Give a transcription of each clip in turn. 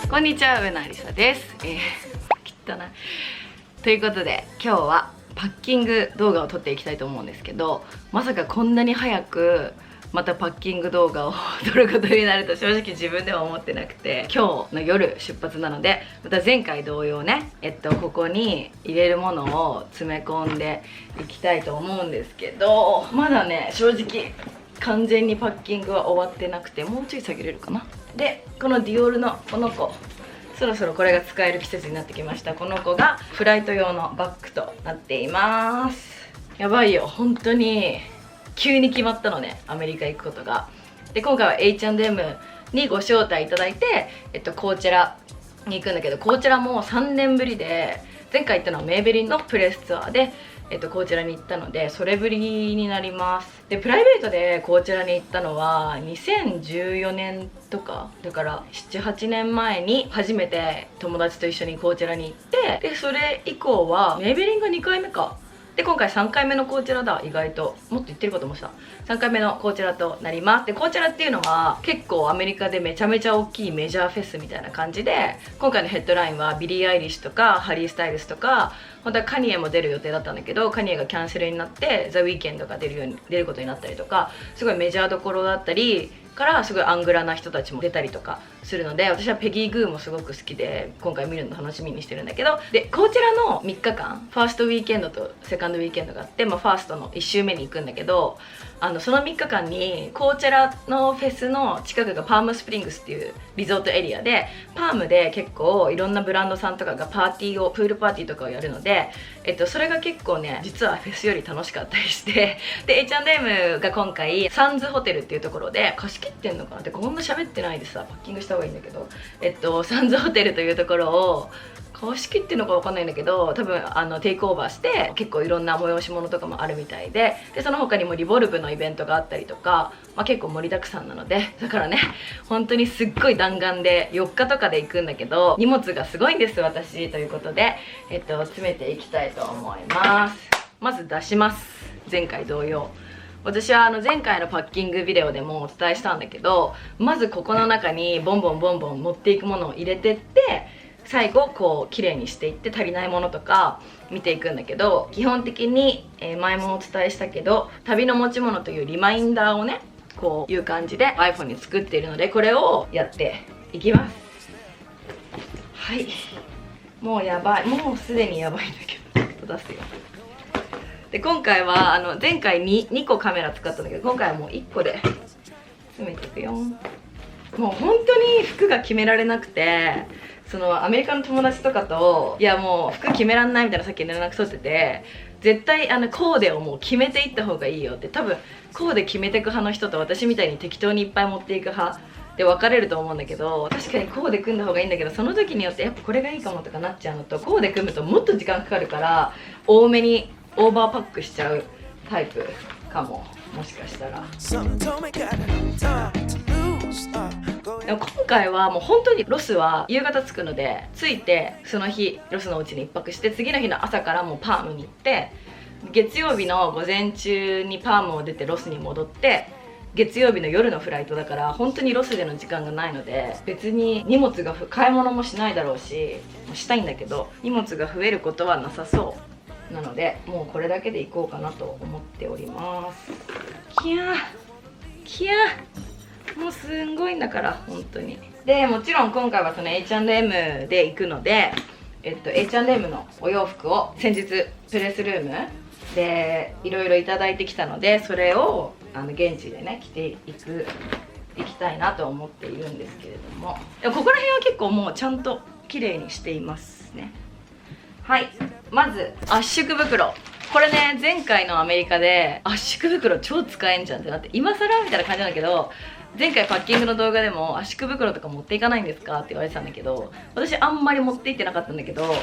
こんにちは、上野有沙です。汚い。ということで今日はパッキング動画を撮っていきたいと思うんですけど、まさかこんなに早くまたパッキング動画を撮ることになると正直自分では思ってなくて、今日の夜出発なので、また前回同様ね、ここに入れるものを詰め込んでいきたいと思うんですけど、まだね正直完全にパッキングは終わってなくて、もうちょい下げれるかな。でこのディオールのこの子、そろそろこれが使える季節になってきました。この子がフライト用のバッグとなっています。やばいよ、本当に急に決まったのね、アメリカ行くことが。で今回は H&M にご招待いただいて、コーチェラに行くんだけど、コーチェラも3年ぶりで、前回行ったのはメーベリンのプレスツアーでコーチェラに行ったので、それぶりになります。でプライベートでコーチェラに行ったのは2014年とかだから、78年前に初めて友達と一緒にコーチェラに行って、でそれ以降はメーベリンが2回目かで、今回3回目のコーチェラだ。意外ともっと言ってることもした。3回目のコーチェラとなります。でコーチェラっていうのは結構アメリカでめちゃめちゃ大きいメジャーフェスみたいな感じで、今回のヘッドラインはビリー・アイリッシュとかハリー・スタイルスとか、本当はカニエも出る予定だったんだけど、カニエがキャンセルになってザ・ウィーケンドが出ることになったりとか、すごいメジャーどころだったりからすごいアングラな人たちも出たりとかするので、私はペギー・グーもすごく好きで今回見るの楽しみにしてるんだけど、でコーチェラの3日間ファーストウィーケンドとセカンドウィーケンドがあって、ファーストの1週目に行くんだけど、その3日間にコーチェラのフェスの近くがパームスプリングスっていうリゾートエリアで、パームで結構いろんなブランドさんとかがプールパーティーとかをやるので、それが結構ね実はフェスより楽しかったりして、で H&M が今回サンズホテルっていうところで貸し切ってんのかなって、こんな喋ってないでさパッキングした方がいいんだけど、サンズホテルというところを貸し切ってるのかわかんないんだけど、多分テイクオーバーして結構いろんな催し物とかもあるみたいで、その他にもリボルブのイベントがあったりとか、結構盛りだくさんなので、だからね本当にすっごい弾丸で4日とかで行くんだけど、荷物がすごいんです私ということで、詰めていきたいと思います。まず出します。前回同様、私は前回のパッキングビデオでもお伝えしたんだけど、まずここの中にボンボンボンボン持っていくものを入れてって、最後こう綺麗にしていって足りないものとか見ていくんだけど、基本的に、前もお伝えしたけど、旅の持ち物というリマインダーをねこういう感じで iPhone に作っているので、これをやっていきます。はい、もうやばい、もうすでにやばいんだけど、ちょっと出すよ。で今回は前回2個カメラ使ったんだけど、今回はもう1個で詰めていくよ。もう本当に服が決められなくて、アメリカの友達とかと、いやもう服決めらんないみたいなさっき連絡取ってて、絶対コーデをもう決めていった方がいいよって、多分コーデ決めていく派の人と私みたいに適当にいっぱい持っていく派で分かれると思うんだけど、確かにコーデ組んだ方がいいんだけど、その時によってやっぱこれがいいかもとかなっちゃうのと、コーデ組むともっと時間かかるから多めにオーバーパックしちゃうタイプかも、もしかしたら。でも今回はもう本当にロスは夕方着くので、着いてその日ロスのうちに1泊して、次の日の朝からもうパームに行って、月曜日の午前中にパームを出てロスに戻って、月曜日の夜のフライトだから本当にロスでの時間がないので、別に荷物が買い物もしないだろうし、したいんだけど荷物が増えることはなさそうなので、もうこれだけで行こうかなと思っております。きゃーきゃー、もうすんごいんだから本当に。でもちろん今回はその H&M で行くので、H&M のお洋服を先日プレスルームでいろいろいただいてきたので、それを現地でね着ていきたいなと思っているんですけれども、でもここら辺は結構もうちゃんと綺麗にしていますね。はい、まず圧縮袋。これね前回のアメリカで圧縮袋超使えんじゃんってなって、今更みたいな感じなんだけど、前回パッキングの動画でも圧縮袋とか持っていかないんですかって言われてたんだけど、私あんまり持っていってなかったんだけど、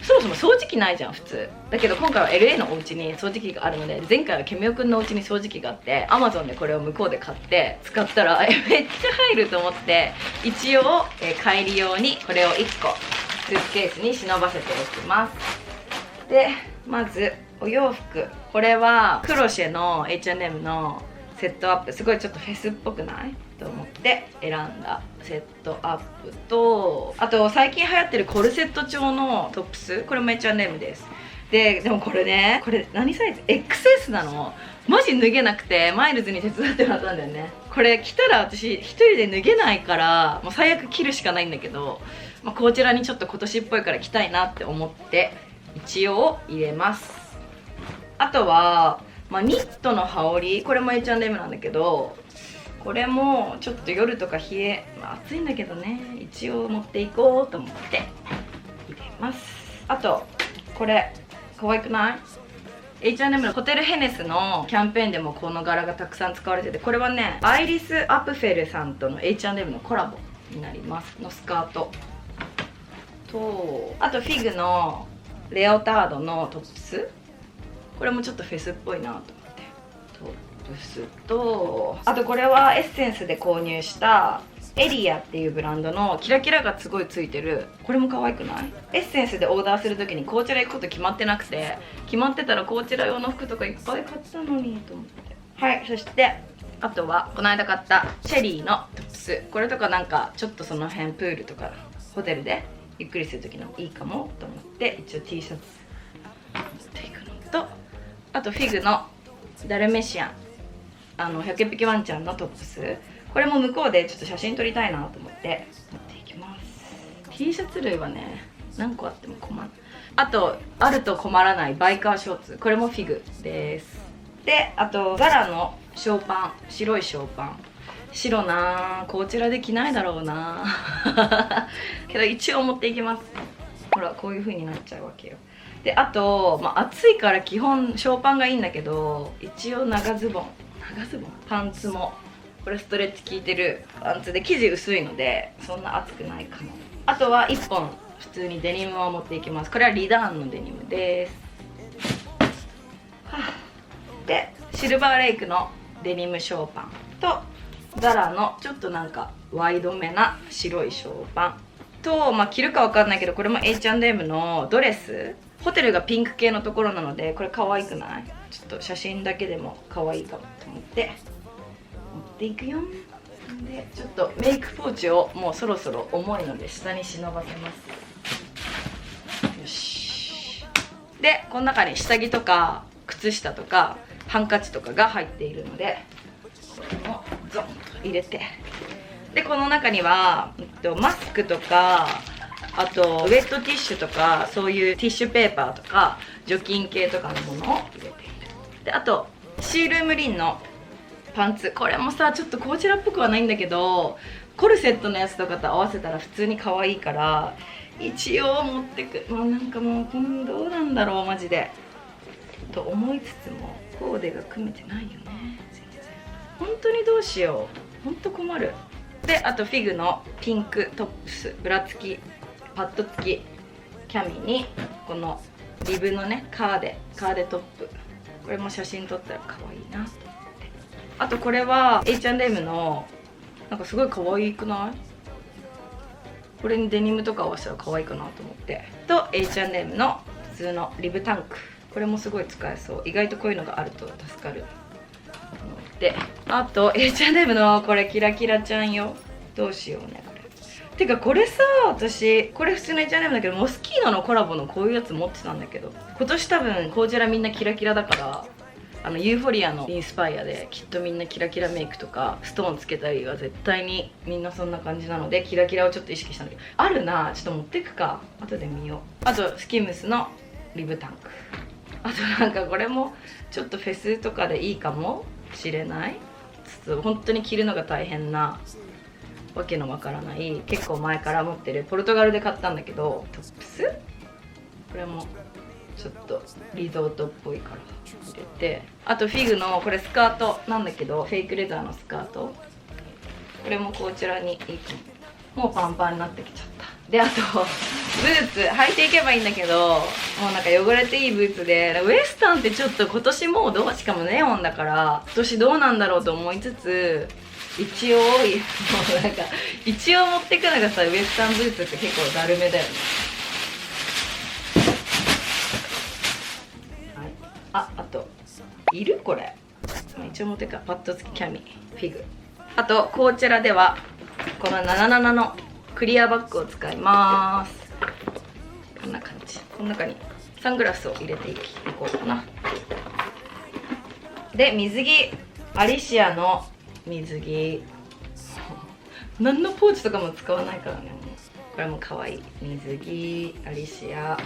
そもそも掃除機ないじゃん普通だけど、今回は LA のお家に掃除機があるので、前回はケミオくんのお家に掃除機があって、 Amazon でこれを向こうで買って使ったらめっちゃ入ると思って、一応、帰り用にこれを1個スーツケースに忍ばせておきます。でまずお洋服、これはクロシェの H&M のセットアップ、すごいちょっとフェスっぽくないと思って選んだセットアップと、あと最近流行ってるコルセット調のトップス、これも H&M です。でもこれね、これ何サイズ XS なの。マジ脱げなくてマイルズに手伝ってもらったんだよね。これ着たら私一人で脱げないから、もう最悪着るしかないんだけど、こちらにちょっと今年っぽいから着たいなって思って一応入れます。あとは、ニットの羽織、これも H&M なんだけど、これもちょっと夜とか冷え、暑いんだけどね、一応持っていこうと思って入れます。あとこれ可愛くない？ H&M のホテルヘネスのキャンペーンでもこの柄がたくさん使われてて、これはねアイリス・アプフェルさんとの H&M のコラボになりますのスカートと、あとフィグのレオタードのトップス、これもちょっとフェスっぽいなと思って、トップスと、あとこれはエッセンスで購入したエリアっていうブランドのキラキラがすごいついてる、これも可愛くない？エッセンスでオーダーする時にこちら行くこと決まってなくて、決まってたらこちら用の服とかいっぱい買ったのにと思って。はい、そしてあとはこの間買ったチェリーのトップス、これとかなんかちょっとその辺プールとかホテルでゆっくりする時のいいかもと思って、一応 T シャツ持っていくのと、あとフィグのダルメシアン、100匹ワンちゃんのトップス、これも向こうでちょっと写真撮りたいなと思って持っていきます。 T シャツ類はね何個あっても困る。あとあると困らないバイカーショーツ、これもフィグです。であとザラのショーパン、白いショーパン、白なこちらで着ないだろうなけど一応持っていきます。ほらこういう風になっちゃうわけよ。であと、暑いから基本ショーパンがいいんだけど、一応長ズボンパンツもこれストレッチ効いてるパンツで生地薄いのでそんな暑くないかも。あとは1本普通にデニムを持っていきます。これはリダーンのデニムです。でシルバーレイクのデニムショーパンとザラのちょっとなんかワイドめな白いショーパンと、着るかわかんないけどこれも H&M のドレス、ホテルがピンク系のところなのでこれ可愛くない？ちょっと写真だけでも可愛いかもと思って持っていくよ。でちょっとメイクポーチをもうそろそろ重いので下に忍ばせます。よし。でこの中に下着とか靴下とかハンカチとかが入っているのでこれもゾンと入れて、でこの中には、マスクとかあとウェットティッシュとかそういうティッシュペーパーとか除菌系とかのものを入れている。であとシールームリンのパンツ、これもさちょっとこちらっぽくはないんだけどコルセットのやつとかと合わせたら普通に可愛いから一応持ってく。なんかもうどうなんだろうマジでと思いつつもコーデが組めてないよね全然。本当にどうしよう、本当困る。であとフィグのピンクトップス、ブラ付きパッド付きキャミにこのリブのねカーデトップ、これも写真撮ったら可愛いなと思って。あとこれは H&M のなんかすごい可愛くない？これにデニムとか合わせたら可愛いかなと思って。と H&M の普通のリブタンク、これもすごい使えそう。意外とこういうのがあると助かる。であと H&M のこれキラキラちゃんよ。どうしようねこれ。てかこれさ、私これ普通の H&M だけどモスキーノのコラボのこういうやつ持ってたんだけど、今年多分こちらみんなキラキラだから、ユーフォリアのインスパイアできっとみんなキラキラメイクとかストーンつけたりは絶対にみんなそんな感じなので、キラキラをちょっと意識したんだけど、あるな、ちょっと持ってくか、後で見よう。あとスキムスのリブタンク、あとなんかこれもちょっとフェスとかでいいかもしれない。ちょっと本当に着るのが大変なわけのわからない、結構前から持ってるポルトガルで買ったんだけどトップス、これもちょっとリゾートっぽいから入れて、あとフィグのこれスカートなんだけどフェイクレザーのスカート、これもこちらにいいかも。もうパンパンになってきちゃった。であとブーツ履いていけばいいんだけど、もうなんか汚れていいブーツで、ウエスタンってちょっと今年もうしかもネオンだから今年どうなんだろうと思いつつ、一応もうなんか一応持ってくのがさ、ウエスタンブーツって結構だるめだよね。はい、いるこれ一応持ってかパッド付きキャミフィグ。あとこちらではこの77のクリアバッグを使います。こんな感じ。この中にサングラスを入れていこうかな。で水着、アリシアの水着何のポーチとかも使わないからね。これも可愛い水着アリシア。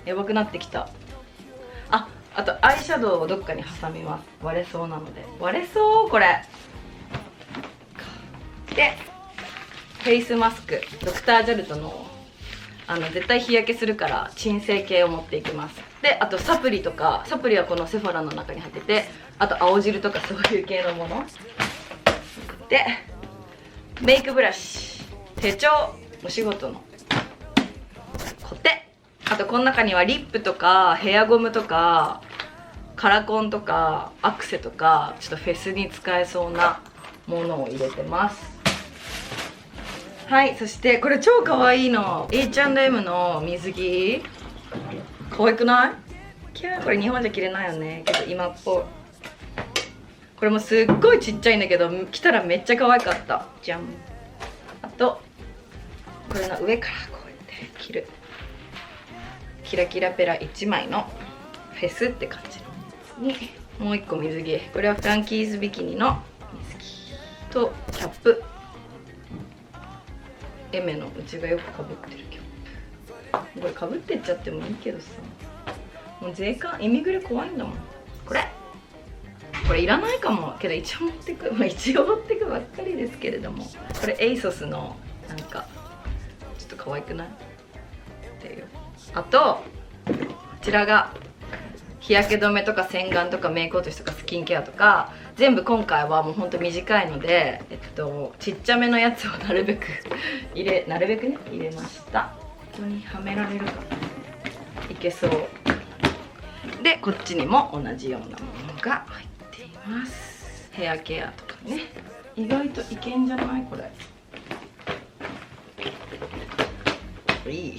やばくなってきた。あとアイシャドウをどっかに挟みます。割れそうなので。割れそうこれで、フェイスマスクドクタージャルトの絶対日焼けするから鎮静系を持っていきます。であとサプリとか、サプリはこのセフォラの中に入ってて、あと青汁とかそういう系のもので、メイクブラシ、手帳、お仕事のコテ、あとこの中にはリップとかヘアゴムとかカラコンとかアクセとか、ちょっとフェスに使えそうなものを入れてます。はい、そしてこれ超かわいいの H&M の水着。可愛くない？これ日本じゃ着れないよね、けど今っぽい。これもすっごいちっちゃいんだけど着たらめっちゃ可愛かった。じゃん。あとこれの上からこうやって着るキラキラペラ1枚のフェスって感じのに、もう1個水着。これはフランキーズビキニの水着とキャップ。エメのうちがよくかぶってる今日。これかぶってっちゃってもいいけどさ、もう税関イミグレ怖いんだもん。これいらないかもけど一応持ってく、一応持ってくばっかりですけれども、これエイソスのなんかちょっと可愛くないっていう。あとこちらが日焼け止めとか洗顔とかメイク落としとかスキンケアとか全部今回はもうほんと短いので、ちっちゃめのやつをなるべく入れました。ここにはめられるかいけそうで、こっちにも同じようなものが入っています。ヘアケアとかね、意外といけんじゃないこれ。い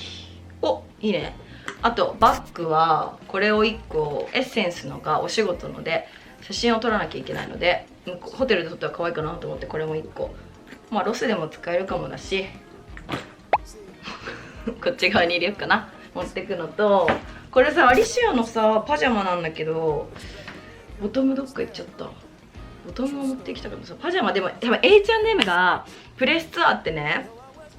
いね。あとバッグはこれを1個、エッセンスのがお仕事ので写真を撮らなきゃいけないので、ホテルで撮ったら可愛いかなと思ってこれも1個、ロスでも使えるかもだしこっち側に入れようかな、持ってくのと、これさアリシアのさパジャマなんだけど、ボトムどっか行っちゃった。ボトムを持ってきたからさ、パジャマでも多分 H&M がプレスツアーってね、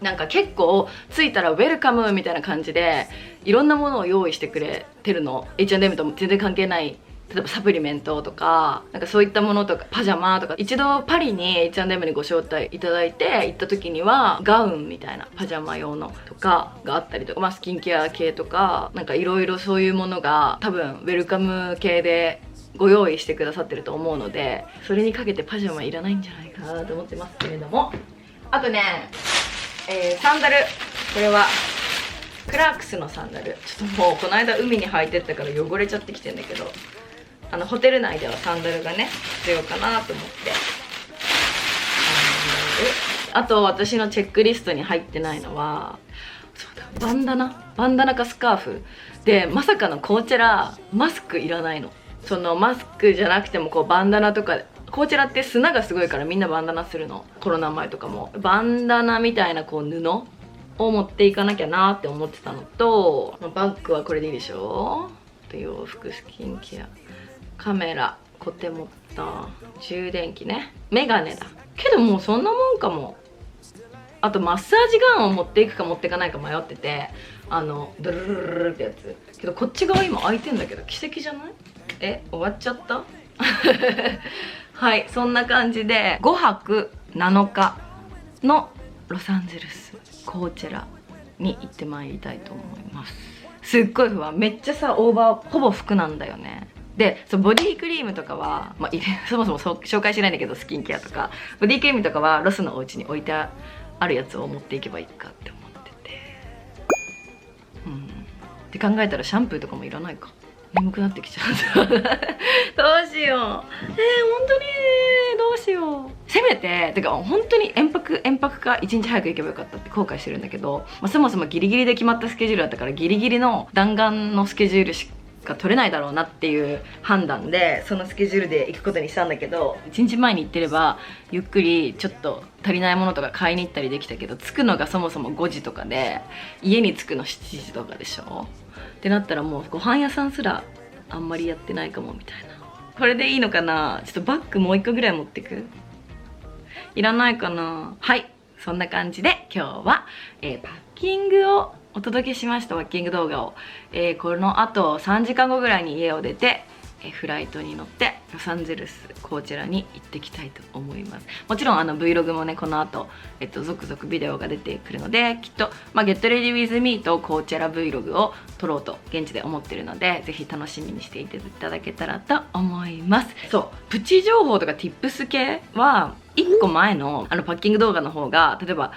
なんか結構着いたらウェルカムみたいな感じでいろんなものを用意してくれてるの。 H&M とも全然関係ない、例えばサプリメントとかなんかそういったものとかパジャマとか。一度パリに H&M にご招待いただいて行った時にはガウンみたいなパジャマ用のとかがあったりとか、スキンケア系とかなんかいろいろそういうものが多分ウェルカム系でご用意してくださってると思うので、それにかけてパジャマいらないんじゃないかなと思ってますけれども。あとねサンダル、これはクラークスのサンダル。ちょっともうこの間海に履いてったから汚れちゃってきてんだけど、ホテル内ではサンダルがね必要かなと思って。あと私のチェックリストに入ってないのはそうだ、バンダナかスカーフで、まさかのコーチェラマスクいらないの。そのマスクじゃなくてもこうバンダナとか、コーチェラって砂がすごいからみんなバンダナするの。コロナ前とかもバンダナみたいなこう布を持っていかなきゃなって思ってたのと、バッグはこれでいいでしょ。洋服、スキンケア、カメラ、コテ持った、充電器ね、メガネだけどもうそんなもんかも。あとマッサージガンを持っていくか持っていかないか迷ってて、ドルルルルルってやつけど、こっち側今開いてんだけど奇跡じゃない？終わっちゃったはい、そんな感じで5泊7日のロサンゼルスコーチェラに行ってまいりたいと思います。すっごい不安。めっちゃさオーバーほぼ服なんだよね。でボディクリームとかは、そもそも紹介しないんだけど、スキンケアとかボディクリームとかはロスのお家に置いてあるやつを持っていけばいいかって思ってて、って考えたらシャンプーとかもいらないか。眠くなってきちゃうどうしよう。本当にどうしよう。せめててか本当に遠泊か1日早く行けばよかったって後悔してるんだけど、そもそもギリギリで決まったスケジュールだったから、ギリギリの弾丸のスケジュールが取れないだろうなっていう判断でそのスケジュールで行くことにしたんだけど、1日前に行ってればゆっくりちょっと足りないものとか買いに行ったりできたけど、着くのがそもそも5時とかで家に着くの7時とかでしょってなったら、もうご飯屋さんすらあんまりやってないかもみたいな。これでいいのかな。ちょっとバッグもう1個ぐらい持ってく？いらないかな。はい、そんな感じで今日は、パッキングをお届けしました。パッキング動画を、このあと3時間後ぐらいに家を出て、フライトに乗ってロサンゼルスこちらに行ってきたいと思います。もちろんVlog もねこの後、続々ビデオが出てくるので、きっと、Get Ready With Me とコーチェラ Vlog を撮ろうと現地で思ってるので、ぜひ楽しみにしていただけたらと思います。そう、プチ情報とか Tips 系は1個前のパッキング動画の方が、例えば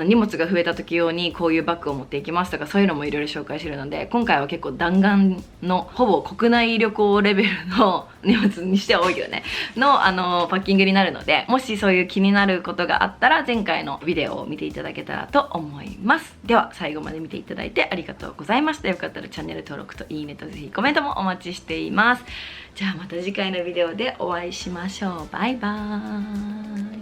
荷物が増えた時用にこういうバッグを持っていきますとか、そういうのもいろいろ紹介してるので、今回は結構弾丸のほぼ国内旅行レベルの荷物にしては多いけどねのパッキングになるので、もしそういう気になることがあったら前回のビデオを見ていただけたらと思います。では最後まで見ていただいてありがとうございました。よかったらチャンネル登録といいねとぜひコメントもお待ちしています。じゃあまた次回のビデオでお会いしましょう。バイバーイ。